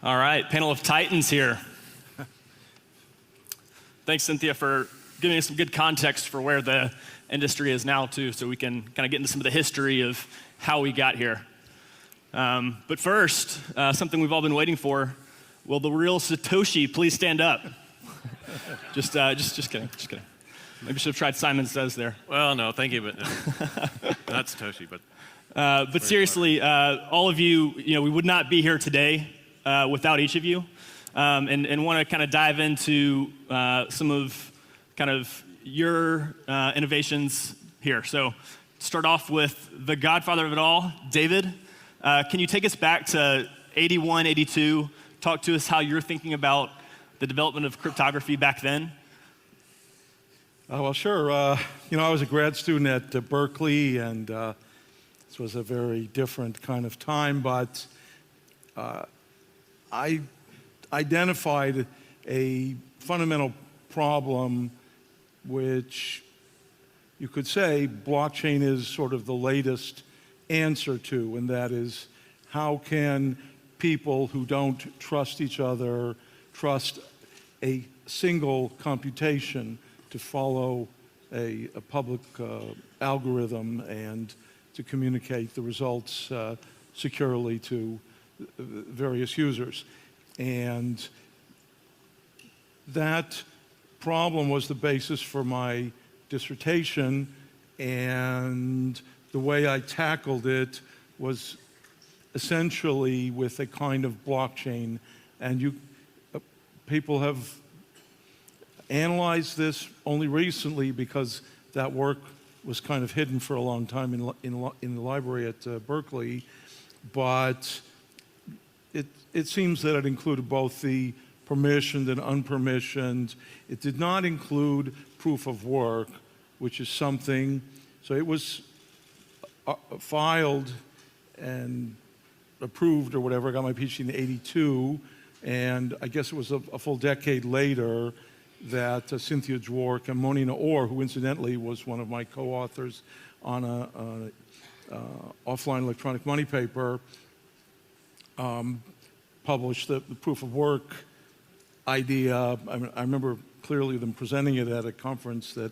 All right, panel of titans here. Thanks, Cynthia, for giving us some good context for where the industry is now, too, so we can kind of get into some of the history of how we got here. But first, something we've all been waiting for. Will the real Satoshi please stand up? just kidding. Maybe should have tried Simon Says there. Well, no, thank you, but not Satoshi, but. But seriously, all of you, we would not be here today without each of you, and want to kind of dive into some of kind of your innovations here. So start off with the godfather of it all, David. Can you take us back to 81, 82? Talk to us how you're thinking about the development of cryptography back then. Well, sure. I was a grad student at Berkeley, and this was a very different kind of time, but I identified a fundamental problem which you could say blockchain is sort of the latest answer to, and that is, how can people who don't trust each other trust a single computation to follow a public algorithm and to communicate the results securely to various users. And that problem was the basis for my dissertation, and the way I tackled it was essentially with a kind of blockchain. And people have analyzed this only recently because that work was kind of hidden for a long time in the library at Berkeley, but it seems that it included both the permissioned and unpermissioned. It did not include proof of work, which is something, so it was filed and approved or whatever. I got my PhD in '82, and I guess it was a full decade later that Cynthia Dwork and Monina Orr, who incidentally was one of my co-authors on a offline electronic money paper, published the proof of work idea. I remember clearly them presenting it at a conference that,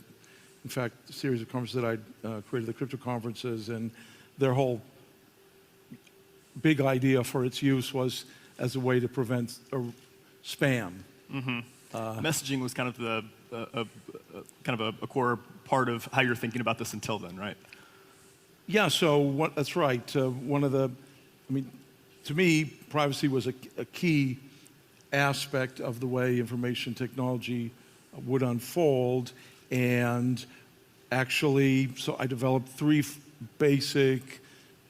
in fact, a series of conferences that I created, the crypto conferences, and their whole big idea for its use was as a way to prevent spam. Mm-hmm. Messaging was kind of a core part of how you're thinking about this until then, right? Yeah, so that's right. To me, privacy was a key aspect of the way information technology would unfold, and actually, so I developed three basic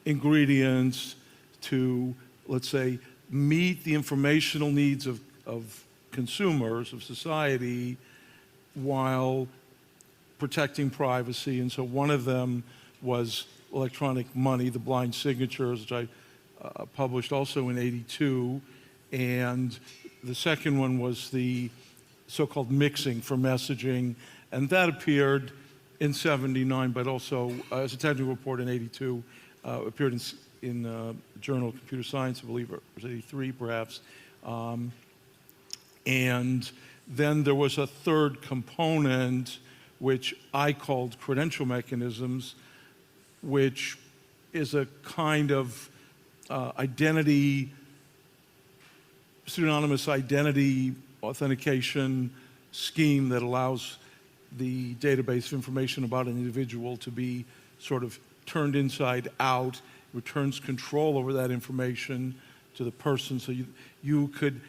ingredients to, let's say, meet the informational needs of consumers, of society, while protecting privacy. And so one of them was electronic money, the blind signatures, which I published also in '82. And the second one was the so-called mixing for messaging, and that appeared in '79, but also as a technical report in '82, appeared in Journal of Computer Science, I believe, or it was '83 perhaps. And then there was a third component, which I called credential mechanisms, which is a kind of pseudonymous identity authentication scheme that allows the database of information about an individual to be sort of turned inside out, returns control over that information to the person, so you could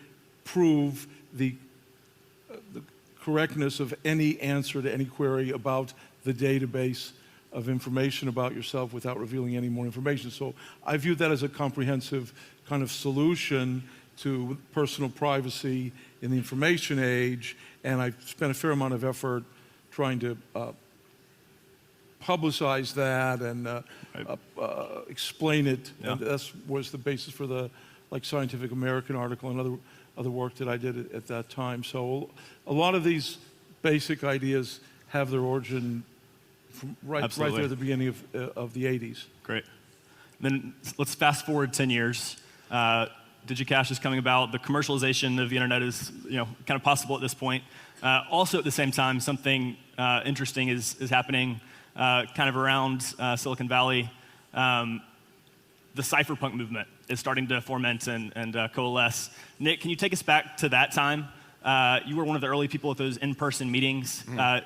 prove the correctness of any answer to any query about the database of information about yourself without revealing any more information. So I view that as a comprehensive kind of solution to personal privacy in the information age, and I've spent a fair amount of effort trying to publicize that and explain it. Yeah. And that was the basis for the Scientific American article and other work that I did at that time. So a lot of these basic ideas have their origin from right there at the beginning of the '80s. Great. Then let's fast forward 10 years. DigiCash is coming about. The commercialization of the internet is kind of possible at this point. Also, at the same time, something interesting is happening kind of around Silicon Valley. The cypherpunk movement is starting to foment and coalesce. Nick, can you take us back to that time? You were one of the early people at those in-person meetings.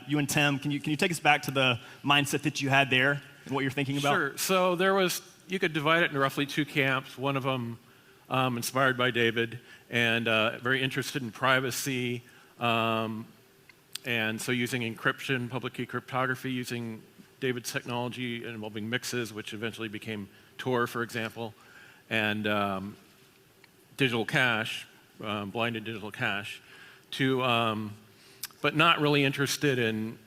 You and Tim, can you take us back to the mindset that you had there and what you're thinking about? Sure. So you could divide it into roughly two camps. One of them inspired by David and very interested in privacy. And so using encryption, public key cryptography, using David's technology involving mixes, which eventually became Tor, for example, and digital cash, blinded digital cash, but not really interested in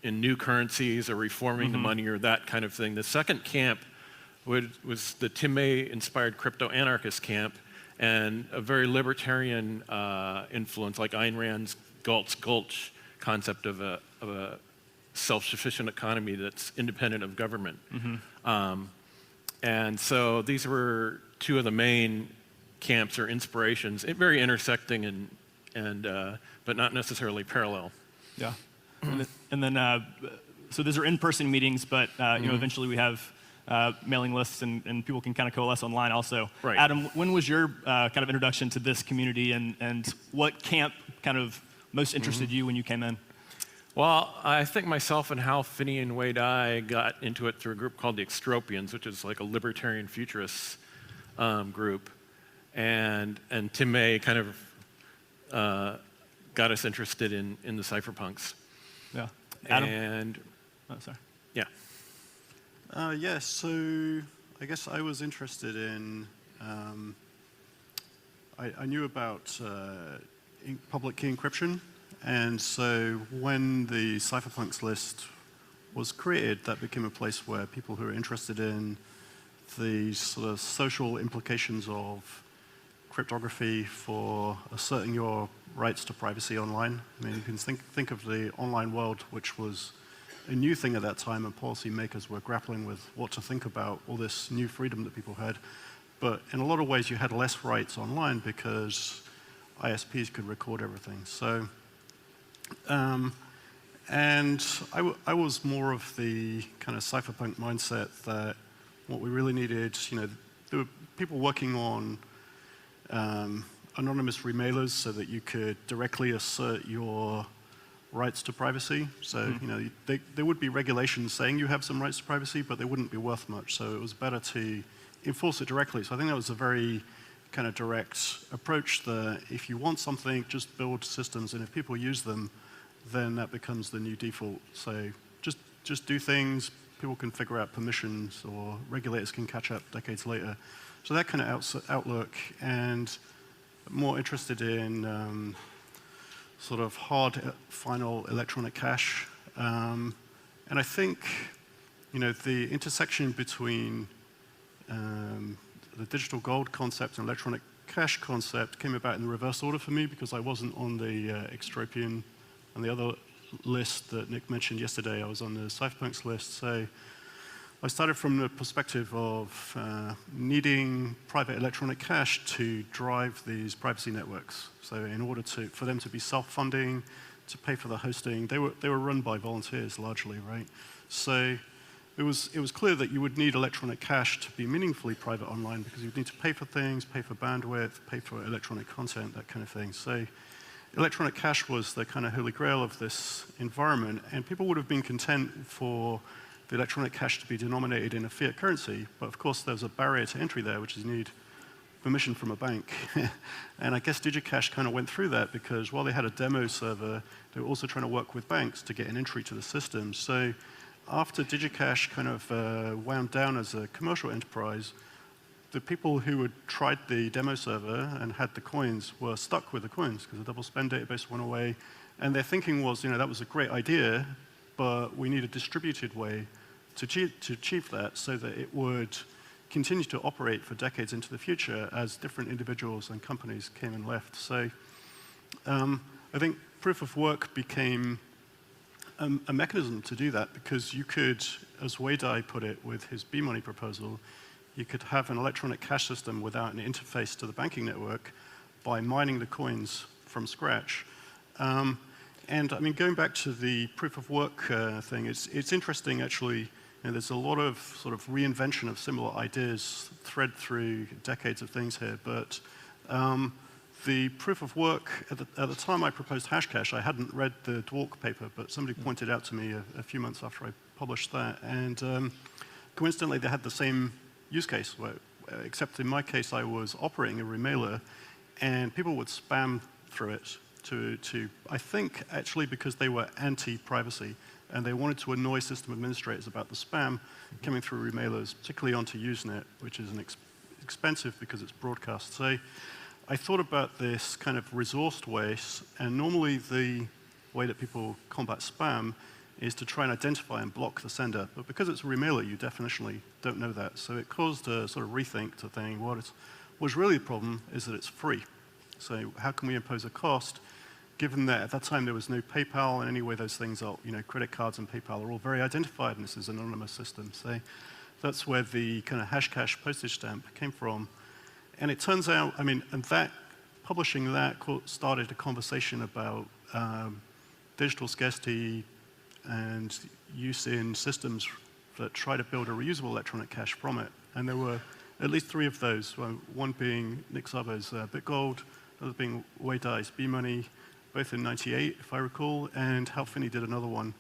new currencies or reforming the money or that kind of thing. The second camp was the Tim May-inspired crypto-anarchist camp, and a very libertarian influence, like Ayn Rand's Galt's concept of a self-sufficient economy that's independent of government. And so these were two of the main camps or inspirations, very intersecting but not necessarily parallel. Yeah. And then so those are in-person meetings, but eventually we have mailing lists and people can kind of coalesce online also. Right. Adam, when was your kind of introduction to this community and what camp kind of most interested you when you came in? Well, I think myself and Hal Finney and Wei Dai got into it through a group called the Extropians, which is like a libertarian futurist group. And Tim May kind of got us interested in the cypherpunks. Yeah. Adam? And, oh, sorry. Yeah. Yeah, so I guess I was interested in, I knew about public key encryption, and so when the Cypherpunks list was created, that became a place where people who are interested in the sort of social implications of cryptography for asserting your rights to privacy online. I mean, you can think of the online world, which was a new thing at that time, and policymakers were grappling with what to think about all this new freedom that people had. But in a lot of ways, you had less rights online because ISPs could record everything. So, and I was more of the kind of cypherpunk mindset that what we really needed, there were people working on anonymous remailers so that you could directly assert your rights to privacy. So, there would be regulations saying you have some rights to privacy, but they wouldn't be worth much. So it was better to enforce it directly. So I think that was a very kind of direct approach that if you want something, just build systems, and if people use them, then that becomes the new default. So just do things, people can figure out permissions, or regulators can catch up decades later. So that kind of outlook, and more interested in sort of hard final electronic cash. And I think, the intersection between the digital gold concept and electronic cash concept came about in the reverse order for me because I wasn't on the Extropian and the other list that Nick mentioned yesterday. I was on the Cypherpunks list. So I started from the perspective of needing private electronic cash to drive these privacy networks. So in order for them to be self-funding, to pay for the hosting, they were run by volunteers largely, right? So it was clear that you would need electronic cash to be meaningfully private online because you'd need to pay for things, pay for bandwidth, pay for electronic content, that kind of thing. So electronic cash was the kind of holy grail of this environment, and people would have been content for the electronic cash to be denominated in a fiat currency, but of course there's a barrier to entry there, which is you need permission from a bank. And I guess DigiCash kind of went through that because while they had a demo server, they were also trying to work with banks to get an entry to the system. So after DigiCash kind of wound down as a commercial enterprise, the people who had tried the demo server and had the coins were stuck with the coins because the double spend database went away. And their thinking was, that was a great idea, but we need a distributed way to achieve that so that it would continue to operate for decades into the future as different individuals and companies came and left. So I think proof of work became a mechanism to do that because you could, as Wei Dai put it with his B-money proposal, you could have an electronic cash system without an interface to the banking network by mining the coins from scratch. And I mean, going back to the proof of work thing, it's interesting actually. You know, there's a lot of sort of reinvention of similar ideas thread through decades of things here, but the proof of work, at the time I proposed Hashcash, I hadn't read the Dwork paper, but somebody pointed out to me a few months after I published that, and coincidentally they had the same use case, except in my case I was operating a remailer, and people would spam through it to I think actually because they were anti-privacy, and they wanted to annoy system administrators about the spam coming through remailers, particularly onto Usenet, which is expensive because it's broadcast. So I thought about this kind of resource waste, and normally the way that people combat spam is to try and identify and block the sender. But because it's a remailer, you definitionally don't know that. So it caused a sort of rethink to think, what's really the problem is that it's free. So how can we impose a cost, given that at that time there was no PayPal, and anyway those things are, you know, credit cards and PayPal are all very identified, and this is an anonymous system. So that's where the kind of Hashcash postage stamp came from. And it turns out, I mean, and that, publishing that started a conversation about digital scarcity and use in systems that try to build a reusable electronic cash from it. And there were at least 3 of those, one being Nick Szabo's BitGold, another being Wei Dai's B-Money, both in '98, if I recall, and Hal Finney did another one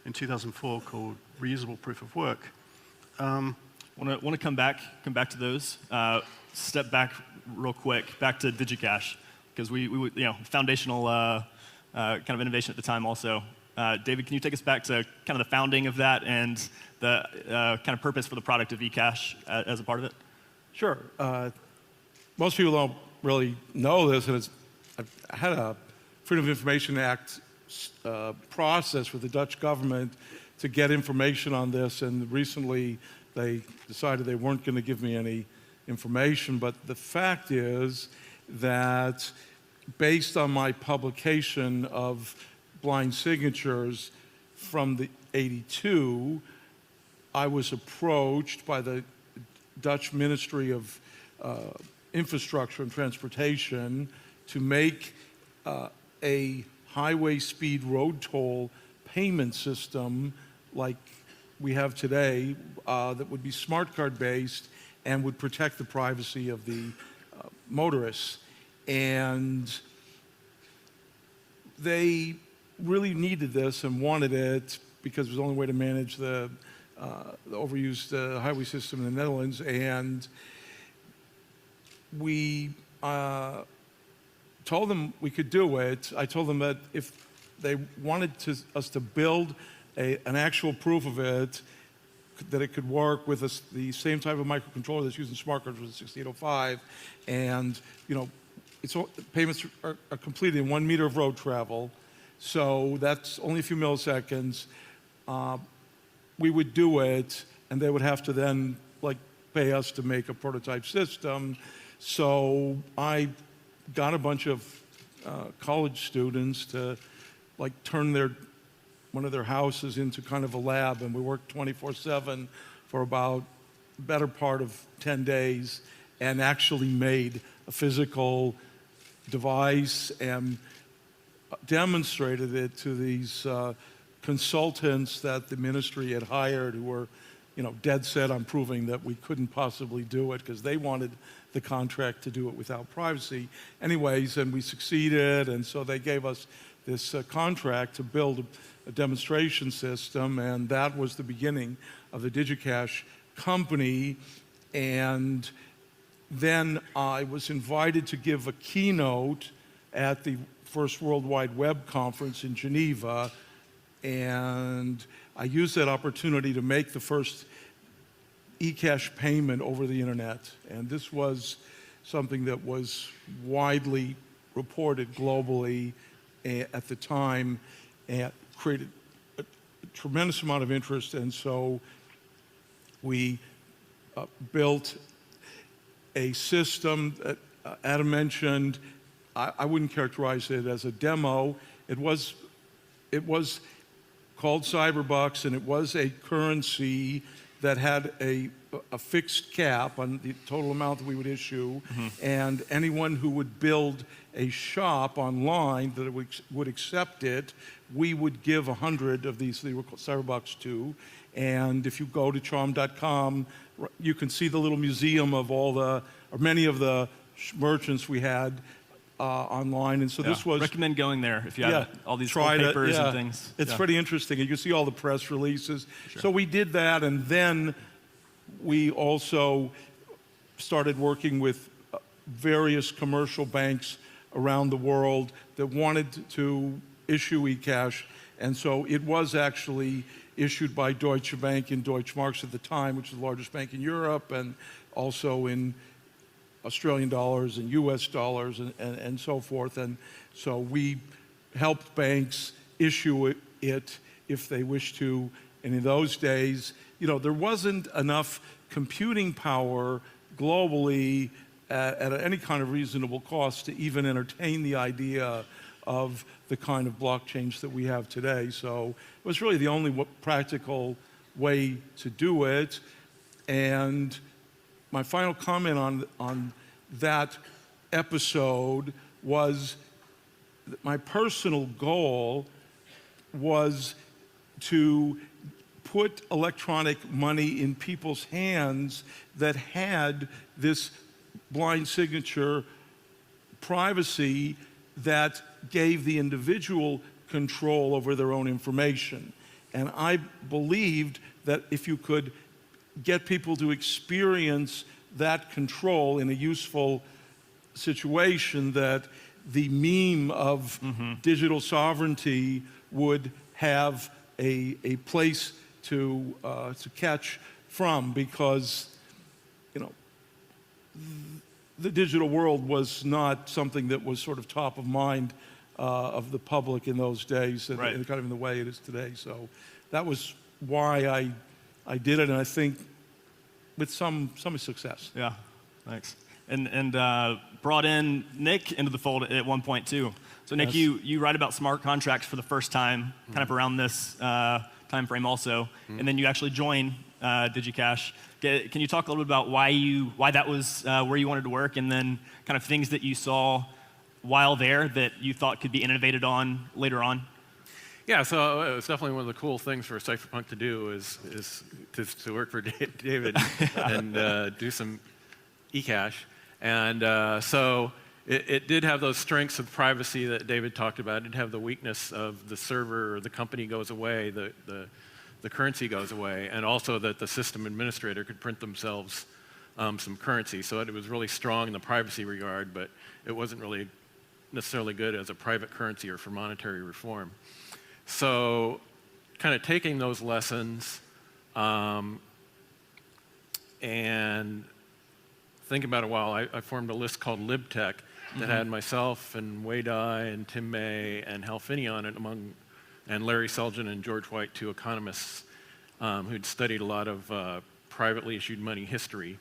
in 2004 called Reusable Proof of Work. Want to come back to those. Step back real quick, back to DigiCash, because we you know, foundational kind of innovation at the time also. David, can you take us back to kind of the founding of that and the kind of purpose for the product of eCash as a part of it? Sure. Most people don't really know this, and I had a Freedom of Information Act process with the Dutch government to get information on this, and recently they decided they weren't going to give me any information. But the fact is that based on my publication of blind signatures from the '82, I was approached by the Dutch Ministry of Infrastructure and Transportation to make a highway speed road toll payment system like we have today that would be smart card based and would protect the privacy of the motorists. And they really needed this and wanted it because it was the only way to manage the overused highway system in the Netherlands. And we told them we could do it. I told them that if they wanted us to build an actual proof of it, that it could work with the same type of microcontroller that's used in smart cards with the 6805, and you know, payments are completed in 1 meter of road travel, so that's only a few milliseconds. We would do it, and they would have to then pay us to make a prototype system. So I got a bunch of college students to turn one of their houses into kind of a lab, and we worked 24/7 for about the better part of 10 days and actually made a physical device and demonstrated it to these consultants that the ministry had hired, who were dead set on proving that we couldn't possibly do it because they wanted the contract to do it without privacy. Anyways, and we succeeded, and so they gave us this contract to build a demonstration system, and that was the beginning of the DigiCash company. And then I was invited to give a keynote at the first World Wide Web conference in Geneva, and I used that opportunity to make the first eCash payment over the internet. And this was something that was widely reported globally at the time and created a tremendous amount of interest. And so we built a system that Adam mentioned. I wouldn't characterize it as a demo. It was called Cypherpunks, and it was a currency that had a fixed cap on the total amount that we would issue, and anyone who would build a shop online that would accept it, we would give 100 of these, they were called Cypherpunks to. And if you go to chaum.com, you can see the little museum of all the, or many of the merchants we had online. And so this was... Recommend going there if you have all these old try to- papers yeah. and things. It's pretty interesting. You can see all the press releases. Sure. So we did that, and then we also started working with various commercial banks around the world that wanted to issue eCash. And so it was actually issued by Deutsche Bank in Deutschmarks at the time, which is the largest bank in Europe, and also in Australian dollars and US dollars and so forth. And so we helped banks issue it if they wish to. And in those days, you know, there wasn't enough computing power globally at any kind of reasonable cost to even entertain the idea of the kind of blockchains that we have today. So it was really the only practical way to do it. And my final comment on that episode was that my personal goal was to put electronic money in people's hands that had this blind signature privacy that gave the individual control over their own information. And I believed that if you could get people to experience that control in a useful situation, that the meme of digital sovereignty would have a place to catch from, because, you know, the digital world was not something that was sort of top of mind of the public in those days, and kind of in the way it is today. So that was why I did it, and I think with some success. Yeah, thanks. And brought in Nick into the fold at one point too. So Nick, you write about smart contracts for the first time, kind of around this time frame also, and then you actually join DigiCash. Can you talk a little bit about why that was where you wanted to work, and then kind of things that you saw while there that you thought could be innovated on later on? Yeah, so it was definitely one of the cool things for a cypherpunk to do is to work for David and do some eCash. And so it did have those strengths of privacy that David talked about. It did have the weakness of the server or the company goes away, the currency goes away, and also that the system administrator could print themselves some currency. So it was really strong in the privacy regard, but it wasn't really necessarily good as a private currency or for monetary reform. So kind of taking those lessons and thinking about it a while, I formed a list called LibTech that had myself and Wei Dai and Tim May and Hal Finney on it, and Larry Selgin and George White, two economists who'd studied a lot of privately issued money history,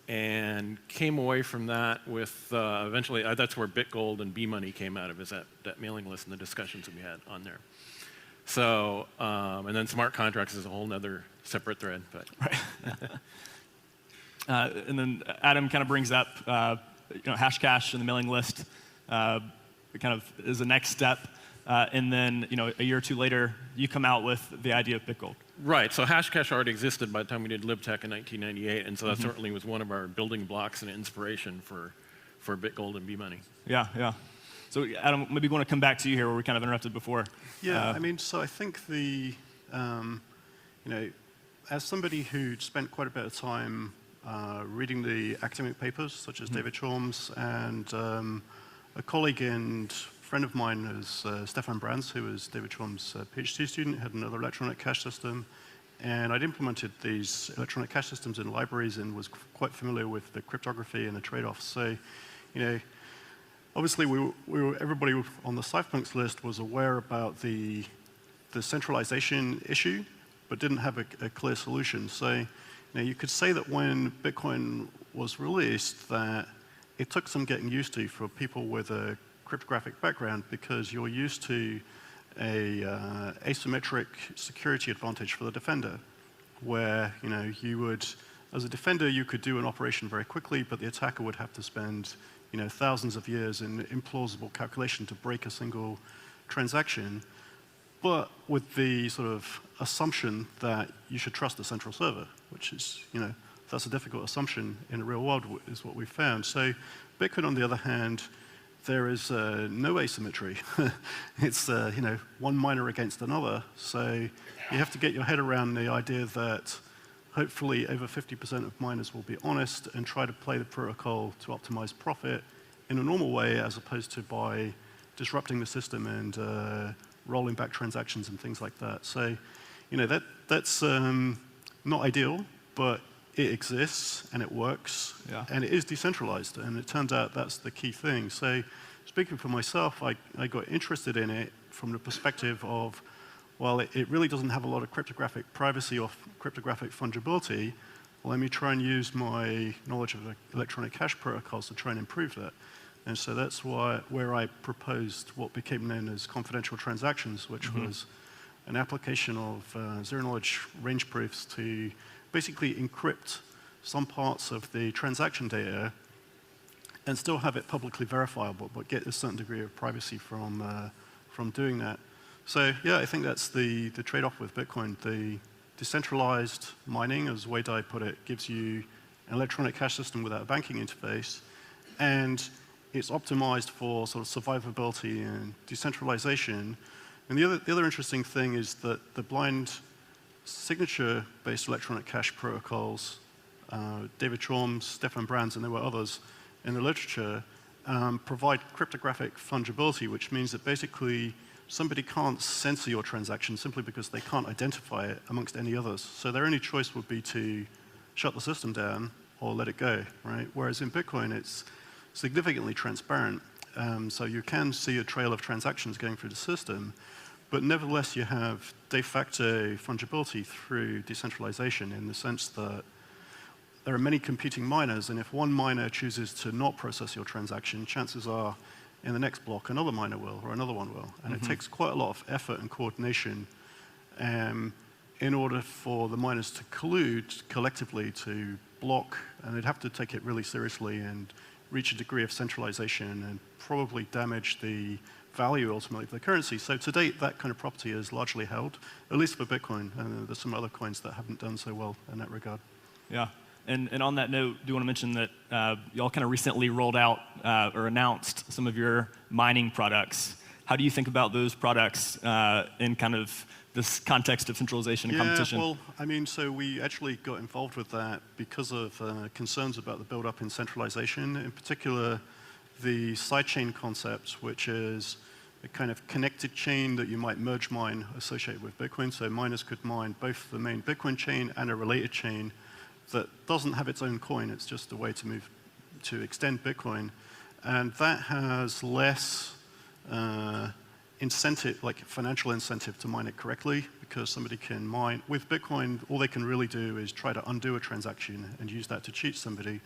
and came away from that with eventually, that's where BitGold and B-Money came out of, is that mailing list and the discussions that we had on there. So, and then smart contracts is a whole nother separate thread. But. And then Adam kind of brings up Hashcash and the mailing list kind of is the next step. And then a year or two later, you come out with the idea of BitGold. Right. So Hashcash already existed by the time we did LibTech in 1998, and so that certainly was one of our building blocks and inspiration for BitGold and B-Money. Yeah, yeah. So Adam, maybe we want to come back to you here where we kind of interrupted before. Yeah, I mean, so I think as somebody who spent quite a bit of time reading the academic papers, such as David Chaum's, and a colleague and friend of mine is Stefan Brands, who was David Chaum's PhD student, had another electronic cash system. And I'd implemented these electronic cash systems in libraries and was quite familiar with the cryptography and the trade-offs. So, obviously everybody on the Cypherpunks list was aware about the centralization issue, but didn't have a clear solution. So, you could say that when Bitcoin was released, that it took some getting used to for people with a cryptographic background, because you're used to a asymmetric security advantage for the defender. where you would, as a defender, you could do an operation very quickly, but the attacker would have to spend thousands of years in implausible calculation to break a single transaction, but with the sort of assumption that you should trust the central server, which is, that's a difficult assumption in the real world, is what we've found. So Bitcoin, on the other hand, there is no asymmetry. It's one miner against another. So you have to get your head around the idea that hopefully over 50% of miners will be honest and try to play the protocol to optimize profit in a normal way, as opposed to by disrupting the system and rolling back transactions and things like that. So that's not ideal, but it exists and it works, and it is decentralized, and it turns out that's the key thing. So speaking for myself, I got interested in it from the perspective of, well, it really doesn't have a lot of cryptographic privacy or cryptographic fungibility. Let me try and use my knowledge of electronic cash protocols to try and improve that. And so that's where I proposed what became known as confidential transactions, which was an application of zero-knowledge range proofs to basically encrypt some parts of the transaction data and still have it publicly verifiable, but get a certain degree of privacy from doing that. So yeah, I think that's the trade-off with Bitcoin. The decentralized mining, as Wei Dai put it, gives you an electronic cash system without a banking interface, and it's optimized for sort of survivability and decentralization. And the other interesting thing is that the blind signature-based electronic cash protocols, David Chaum, Stefan Brands, and there were others in the literature, provide cryptographic fungibility, which means that basically somebody can't censor your transaction simply because they can't identify it amongst any others. So their only choice would be to shut the system down or let it go, right? Whereas in Bitcoin, it's significantly transparent. So you can see a trail of transactions going through the system, but nevertheless you have de facto fungibility through decentralization, in the sense that there are many competing miners, and if one miner chooses to not process your transaction, chances are in the next block another miner will, or another one will. And it takes quite a lot of effort and coordination in order for the miners to collude collectively to block, and they'd have to take it really seriously and reach a degree of centralization and probably damage the value ultimately of the currency. So to date, that kind of property is largely held, at least for Bitcoin, and there's some other coins that haven't done so well in that regard. Yeah, and on that note, do you want to mention that y'all kind of recently rolled out or announced some of your mining products. How do you think about those products in kind of this context of centralization and competition? Yeah, well, I mean, so we actually got involved with that because of concerns about the build-up in centralization, in particular the sidechain concept, which is a kind of connected chain that you might merge mine associated with Bitcoin. So miners could mine both the main Bitcoin chain and a related chain that doesn't have its own coin. It's just a way to extend Bitcoin. And that has less incentive, like financial incentive to mine it correctly, because somebody can mine. With Bitcoin, all they can really do is try to undo a transaction and use that to cheat somebody.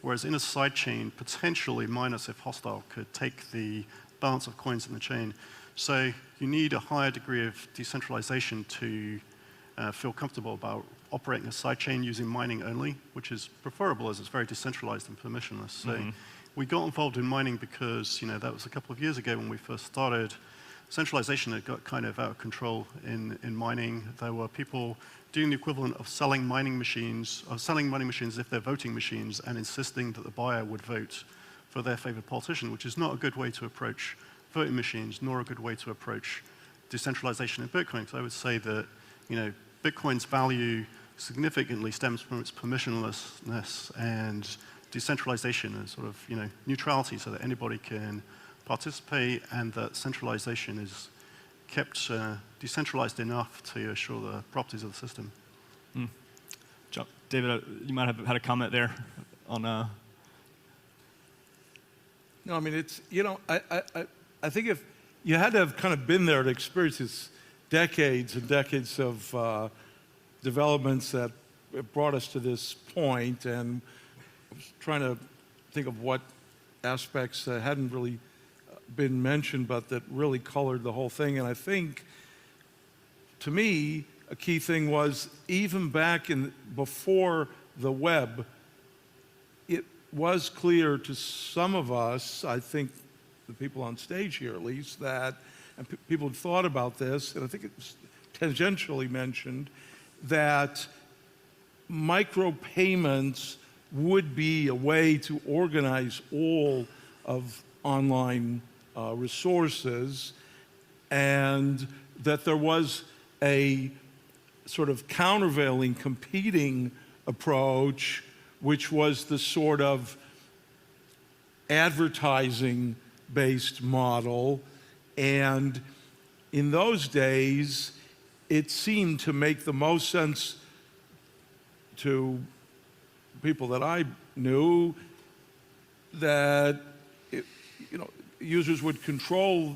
Whereas in a sidechain, potentially miners, if hostile, could take the balance of coins in the chain. So you need a higher degree of decentralization to feel comfortable about operating a sidechain using mining only, which is preferable as it's very decentralized and permissionless. So we got involved in mining because that was a couple of years ago when we first started. Centralization had got kind of out of control in mining. There were people doing the equivalent of selling mining machines, or selling mining machines if they're voting machines, and insisting that the buyer would vote for their favored politician, which is not a good way to approach voting machines, nor a good way to approach decentralization in Bitcoin. So I would say that Bitcoin's value significantly stems from its permissionlessness and decentralization and sort of neutrality, so that anybody can participate, and that centralization is kept decentralized enough to assure the properties of the system. David, you might have had a comment there on. No, I mean it's I think if you had to have kind of been there to experience this decades and decades of developments that brought us to this point, and I was trying to think of what aspects that hadn't really been mentioned but that really colored the whole thing. And I think, to me, a key thing was even back before the web, it was clear to some of us, I think the people on stage here at least, that, and people had thought about this, and I think it was tangentially mentioned, that micropayments would be a way to organize all of online resources, and that there was a sort of countervailing, competing approach, which was the sort of advertising-based model. And in those days, it seemed to make the most sense to people that I knew that users would control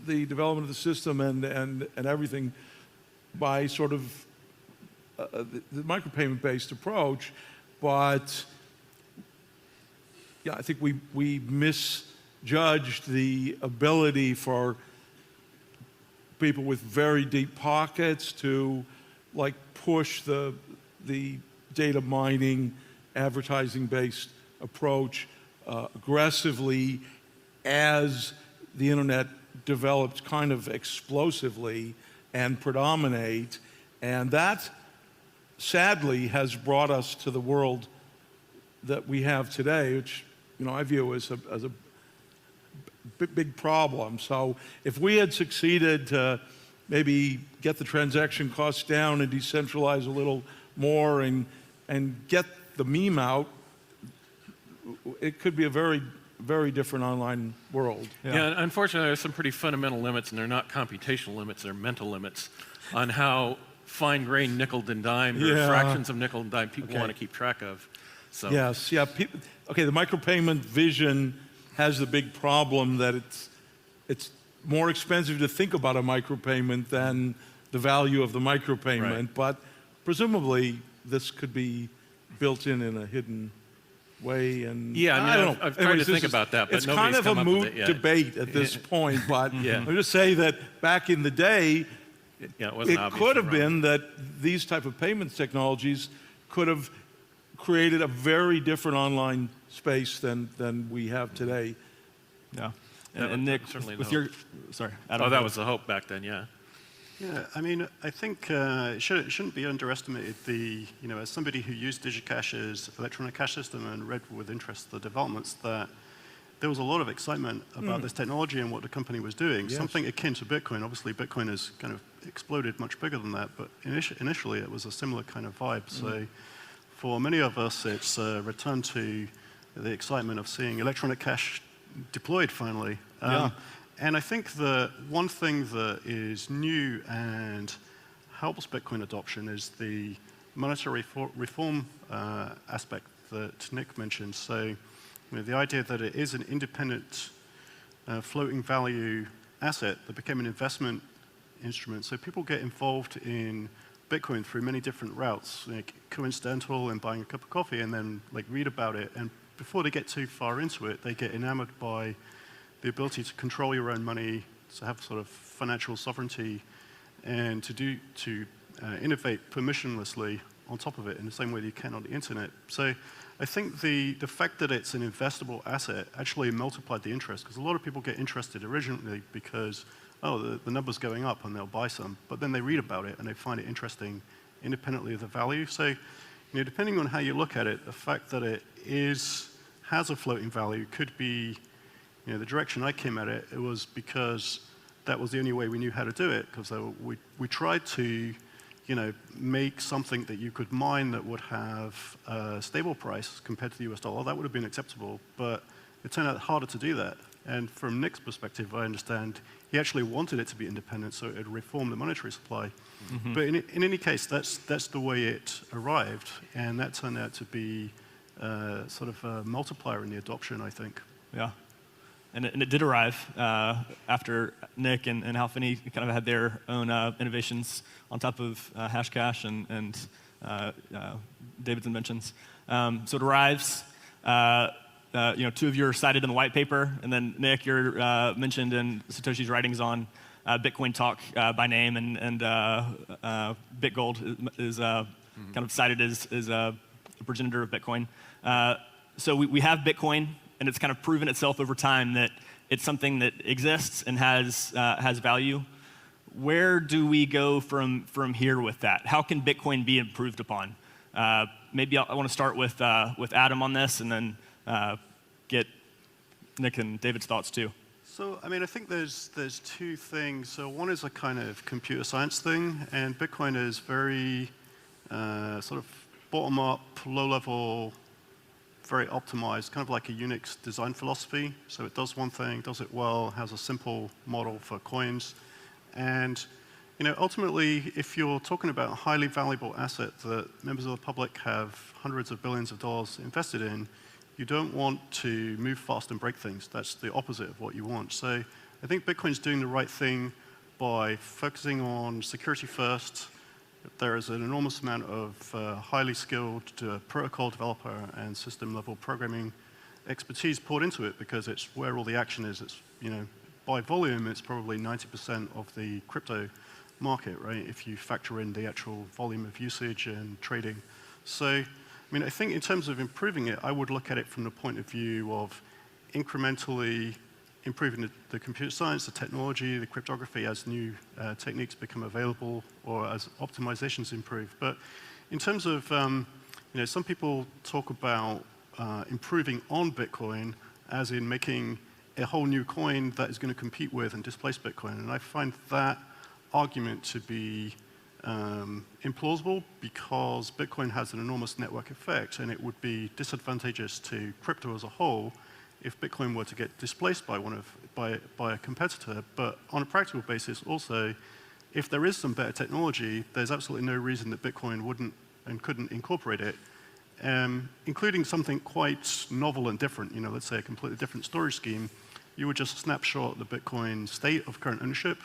the development of the system and everything by sort of the micropayment-based approach. But yeah, I think we misjudged the ability for people with very deep pockets to like push the data mining, advertising-based approach aggressively as the internet developed kind of explosively and predominate. And that, sadly, has brought us to the world that we have today, which I view as a big problem. So if we had succeeded to maybe get the transaction costs down and decentralize a little more and get the meme out, it could be a very, very different online world. Yeah, unfortunately, there's some pretty fundamental limits, and they're not computational limits, they're mental limits on how fine-grained nickel and dime or fractions of nickel and dime people want to keep track of. So. Yes, yeah. Okay, the micropayment vision has the big problem that it's more expensive to think about a micropayment than the value of the micropayment. Right. But presumably, this could be built in a hidden way. And yeah, I don't know. I've tried to think about that, but it's nobody's kind of come a up with moot it yet. debate at this point. But Yeah. I'll just say that back in the day, it could have been that these type of payments technologies could have created a very different online space than we have today. Yeah. And Nick, certainly with the your, sorry. Adam, Oh, that was the hope back then, yeah. Yeah, I mean, I think it shouldn't be underestimated as somebody who used DigiCash's electronic cash system and read with interest the developments, that there was a lot of excitement about this technology and what the company was doing. Yes. Something akin to Bitcoin. Obviously, Bitcoin has kind of exploded much bigger than that, but initially it was a similar kind of vibe. So for many of us, it's a return to the excitement of seeing electronic cash deployed finally. And I think the one thing that is new and helps Bitcoin adoption is the monetary reform aspect that Nick mentioned. So the idea that it is an independent floating value asset that became an investment instrument. So people get involved in Bitcoin through many different routes, like coincidental and buying a cup of coffee and then like read about it. And before they get too far into it, they get enamored by the ability to control your own money, to have sort of financial sovereignty, and to innovate permissionlessly on top of it in the same way that you can on the internet. So I think the fact that it's an investable asset actually multiplied the interest, because a lot of people get interested originally because, oh, the number's going up and they'll buy some, but then they read about it and they find it interesting independently of the value. So depending on how you look at it, the fact that it has a floating value could be, the direction I came at it, it was because that was the only way we knew how to do it, because we tried to, make something that you could mine that would have a stable price compared to the US dollar. That would have been acceptable, but it turned out harder to do that. And from Nick's perspective, I understand he actually wanted it to be independent, so it would reform the monetary supply. But in any case, that's the way it arrived, and that turned out to be sort of a multiplier in the adoption, I think. Yeah. And it did arrive after Nick and Hal Finney kind of had their own innovations on top of Hashcash and David's inventions. So it arrives. Two of you are cited in the white paper, and then Nick, you're mentioned in Satoshi's writings on Bitcoin talk by name, and BitGold is kind of cited as a progenitor of Bitcoin. So we have Bitcoin, and it's kind of proven itself over time that it's something that exists and has value. Where do we go from here with that? How can Bitcoin be improved upon? Maybe I want to start with Adam on this, and then get Nick and David's thoughts too. So, I mean, I think there's two things. So one is a kind of computer science thing, and Bitcoin is very sort of bottom-up, low-level, very optimized, kind of like a Unix design philosophy. So it does one thing, does it well, has a simple model for coins. And ultimately, if you're talking about a highly valuable asset that members of the public have hundreds of billions of dollars invested in, you don't want to move fast and break things. That's the opposite of what you want. So I think Bitcoin's doing the right thing by focusing on security first. There is an enormous amount of highly skilled protocol developer and system-level programming expertise poured into it because it's where all the action is. It's, by volume, it's probably 90% of the crypto market, right? If you factor in the actual volume of usage and trading. So, I mean, I think in terms of improving it, I would look at it from the point of view of incrementally improving the computer science, the technology, the cryptography as new techniques become available or as optimizations improve. But in terms of, some people talk about improving on Bitcoin as in making a whole new coin that is going to compete with and displace Bitcoin. And I find that argument to be implausible because Bitcoin has an enormous network effect, and it would be disadvantageous to crypto as a whole if Bitcoin were to get displaced by by a competitor. But on a practical basis, also, if there is some better technology, there's absolutely no reason that Bitcoin wouldn't and couldn't incorporate it, including something quite novel and different. Let's say a completely different storage scheme. You would just snapshot the Bitcoin state of current ownership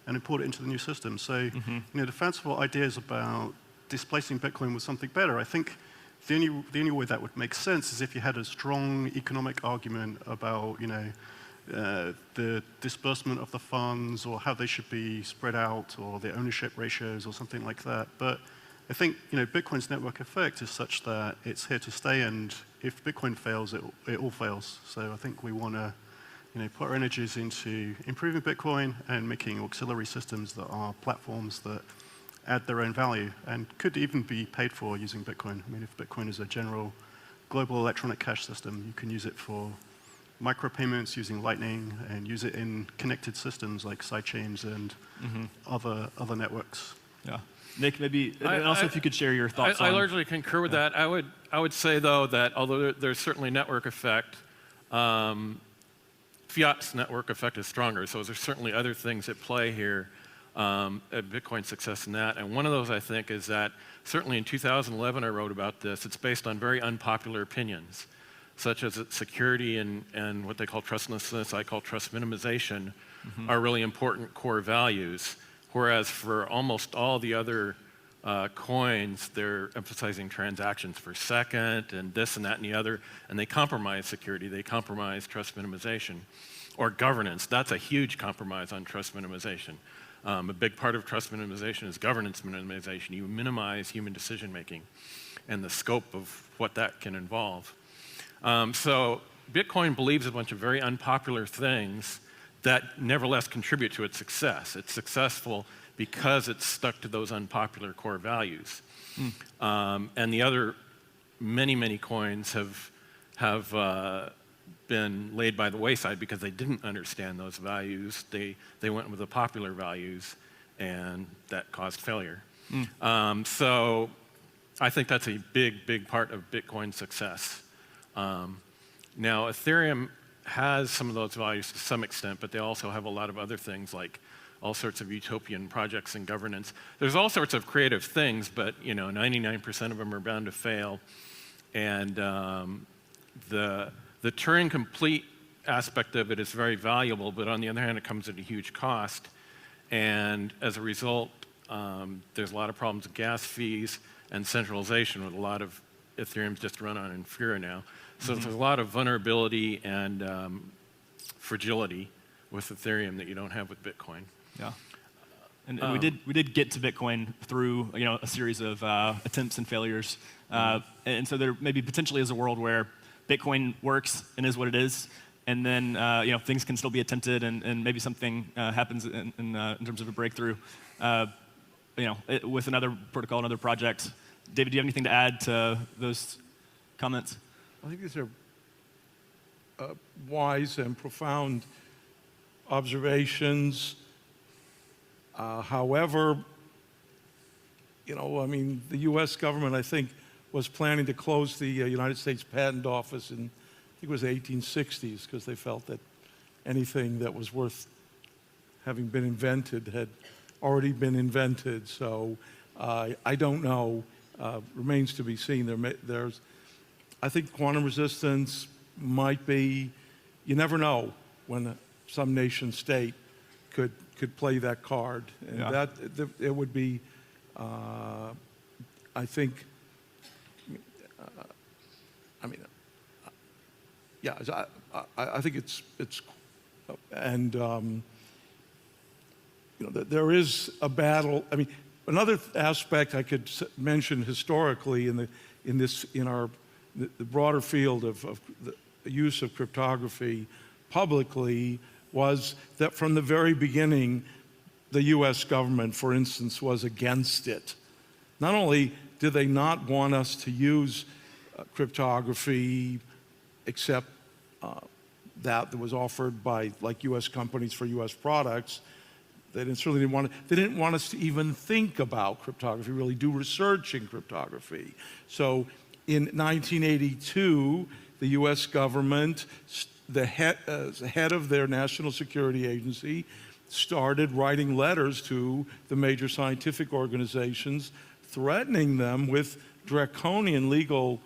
and import it into the new system. So, the fanciful ideas about displacing Bitcoin with something better, I think the only way that would make sense is if you had a strong economic argument about, the disbursement of the funds or how they should be spread out or the ownership ratios or something like that. But I think, Bitcoin's network effect is such that it's here to stay, and if Bitcoin fails, it all fails. So I think we want to put our energies into improving Bitcoin and making auxiliary systems that are platforms that add their own value and could even be paid for using Bitcoin. I mean, if Bitcoin is a general global electronic cash system, you can use it for micropayments using Lightning and use it in connected systems like sidechains and other networks. Yeah. Nick, maybe also if you could share your thoughts on... I largely concur with that. I would say, though, that although there's certainly network effect, Fiat's network effect is stronger, so there's certainly other things at play here, Bitcoin's success in that. And one of those, I think, is that certainly in 2011 I wrote about this. It's based on very unpopular opinions, such as that security and what they call trustlessness, I call trust minimization, are really important core values, whereas for almost all the other coins, they're emphasizing transactions per second and this and that and the other, and they compromise security, they compromise trust minimization. Or governance, that's a huge compromise on trust minimization. A big part of trust minimization is governance minimization. You minimize human decision making and the scope of what that can involve. So Bitcoin believes a bunch of very unpopular things that nevertheless contribute to its success. It's successful because it's stuck to those unpopular core values. And the other many coins have been laid by the wayside because they didn't understand those values. They went with the popular values, and that caused failure. So I think that's a big part of Bitcoin's success. Now, Ethereum has some of those values to some extent, but they also have a lot of other things like all sorts of utopian projects and governance. There's all sorts of creative things, but 99% of them are bound to fail. And the Turing complete aspect of it is very valuable, but on the other hand, it comes at a huge cost. And as a result, there's a lot of problems with gas fees and centralization, with a lot of Ethereum's just run on Infura now. So there's a lot of vulnerability and fragility with Ethereum that you don't have with Bitcoin. Yeah. And we did get to Bitcoin through a series of attempts and failures, and so there maybe potentially is a world where Bitcoin works and is what it is, and then things can still be attempted, and maybe something happens in terms of a breakthrough, with another protocol, another project. David, do you have anything to add to those comments? I think these are wise and profound observations. However, I mean, the U.S. government, I think, was planning to close the United States Patent Office in, I think it was the 1860s, because they felt that anything that was worth having been invented had already been invented. So I don't know. Remains to be seen. I think quantum resistance might be, you never know when some nation state could play that card. And it would be, I think, I think it's and there is a battle. I mean, another aspect I could mention historically in the broader field of the use of cryptography publicly was that from the very beginning, the U.S. government, for instance, was against it. Not only did they not want us to use cryptography, except that was offered by U.S. companies for U.S. products, they didn't want us to even think about cryptography, really do research in cryptography. So in 1982, the U.S. government, the head of their national security agency, started writing letters to the major scientific organizations, threatening them with draconian legal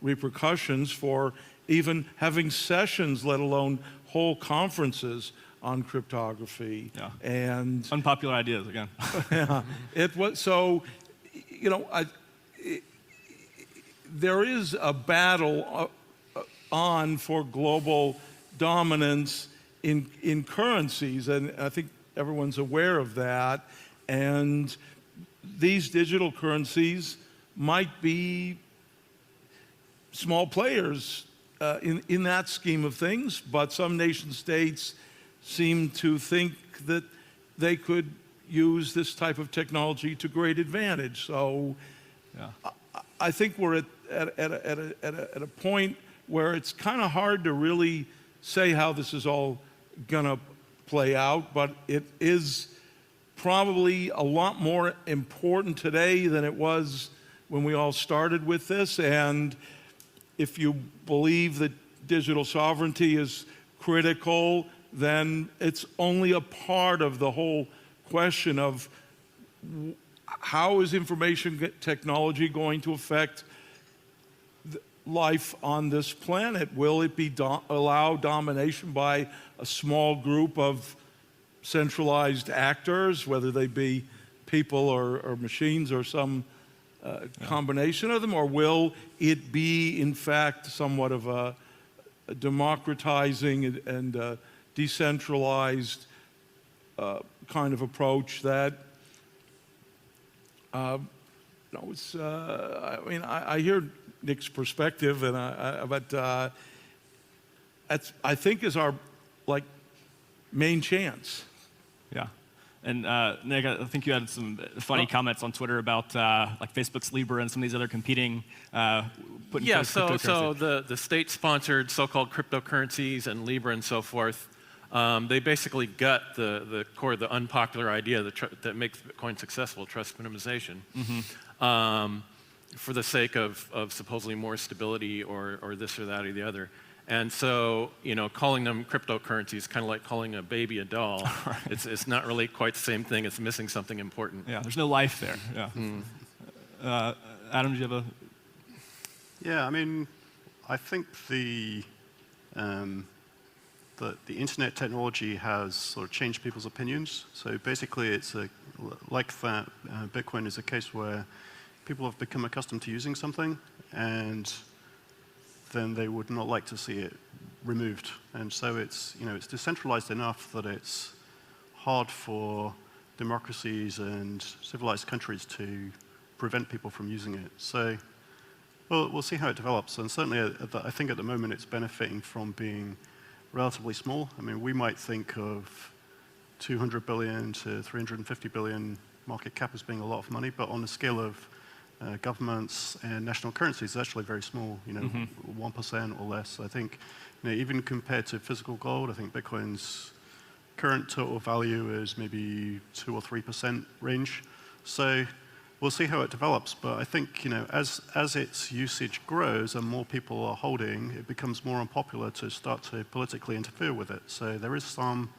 repercussions for even having sessions, let alone whole conferences on cryptography. Yeah. And unpopular ideas again. yeah, it was so. There is a battle on for global dominance in currencies, and I think everyone's aware of that. And these digital currencies might be small players in that scheme of things, but some nation states seem to think that they could use this type of technology to great advantage. So Yeah. I think we're at a point where it's kind of hard to really say how this is all going to play out, but it is probably a lot more important today than it was when we all started with this. And if you believe that digital sovereignty is critical, then it's only a part of the whole question of how is information technology going to affect life on this planet? Will it be allow domination by a small group of centralized actors, whether they be people or machines or some combination of them, or will it be, in fact, somewhat of a democratizing and decentralized kind of approach that I hear Nick's perspective, and I think is our main chance. Yeah. And Nick, I think you had some funny comments on Twitter about Facebook's Libra and some of these other competing putting Yeah, place so cryptocurrency. the state-sponsored so-called cryptocurrencies and Libra and so forth, they basically gut the core, the unpopular idea that makes Bitcoin successful, trust minimization, for the sake of supposedly more stability or this or that or the other. And so, calling them cryptocurrencies is kind of like calling a baby a doll. Right. It's not really quite the same thing. It's missing something important. Yeah, there's no life there. Yeah. Adam, do you have a? Yeah, I mean, I think the internet technology has sort of changed people's opinions. So basically, it's like that. Bitcoin is a case where people have become accustomed to using something, and then they would not like to see it removed. And so it's decentralized enough that it's hard for democracies and civilized countries to prevent people from using it. So we'll see how it develops. And certainly, I think at the moment it's benefiting from being relatively small. I mean, we might think of 200 billion to 350 billion market cap as being a lot of money, but on the scale of governments and national currencies, it's actually very small, 1% or less. I think, even compared to physical gold, I think Bitcoin's current total value is maybe 2 or 3% range. So we'll see how it develops, but I think, as its usage grows and more people are holding, it becomes more unpopular to start to politically interfere with it. So there is some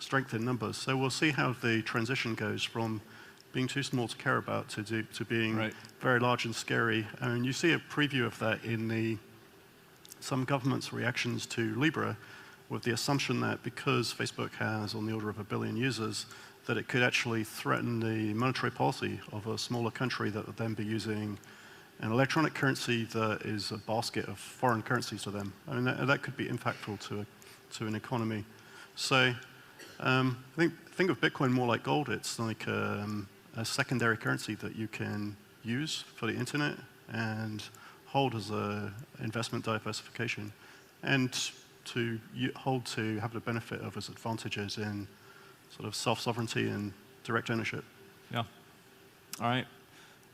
strength in numbers. So we'll see how the transition goes from being too small to care about to being very large and scary. And you see a preview of that in some governments' reactions to Libra, with the assumption that because Facebook has on the order of 1 billion users, that it could actually threaten the monetary policy of a smaller country that would then be using an electronic currency that is a basket of foreign currencies to them. I mean, that could be impactful to an economy. So think of Bitcoin more like gold. It's like a secondary currency that you can use for the internet and hold as an investment diversification, and to have the benefit of its advantages in sort of self-sovereignty and direct ownership. Yeah. All right.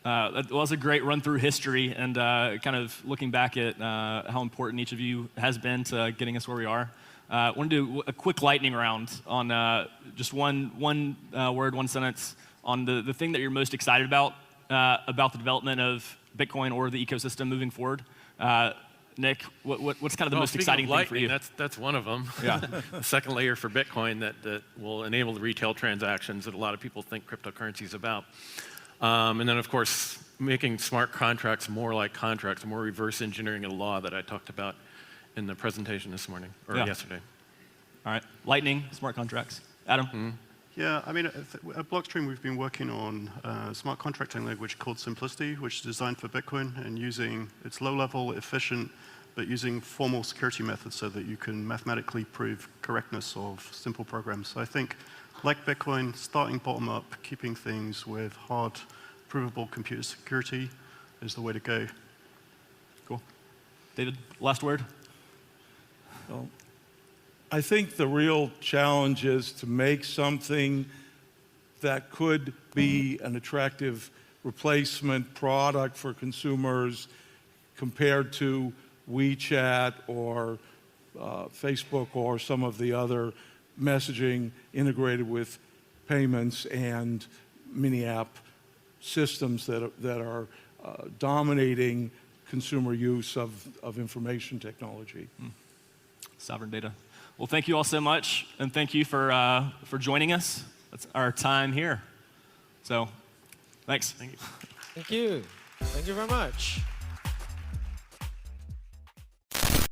That was a great run through history and kind of looking back at how important each of you has been to getting us where we are. I want to do a quick lightning round on just one word, one sentence on the thing that you're most excited about the development of Bitcoin or the ecosystem moving forward. Nick, what's kind of the most exciting thing for you? That's one of them. Yeah. The second layer for Bitcoin that will enable the retail transactions that a lot of people think cryptocurrency is about. And then, of course, making smart contracts more like contracts, more reverse engineering of the law that I talked about in the presentation this morning, or yesterday. All right. Lightning, smart contracts. Adam? Yeah, I mean, at Blockstream, we've been working on a smart contracting language called Simplicity, which is designed for Bitcoin and it's low-level, efficient, but using formal security methods so that you can mathematically prove correctness of simple programs. So I think, like Bitcoin, starting bottom-up, keeping things with hard, provable computer security is the way to go. Cool. David, last word? Well, I think the real challenge is to make something that could be an attractive replacement product for consumers compared to WeChat or Facebook or some of the other messaging integrated with payments and mini-app systems that are dominating consumer use of information technology. Sovereign data. Well, thank you all so much, and thank you for joining us. That's our time here. So, thanks. Thank you. Thank you. Thank you very much.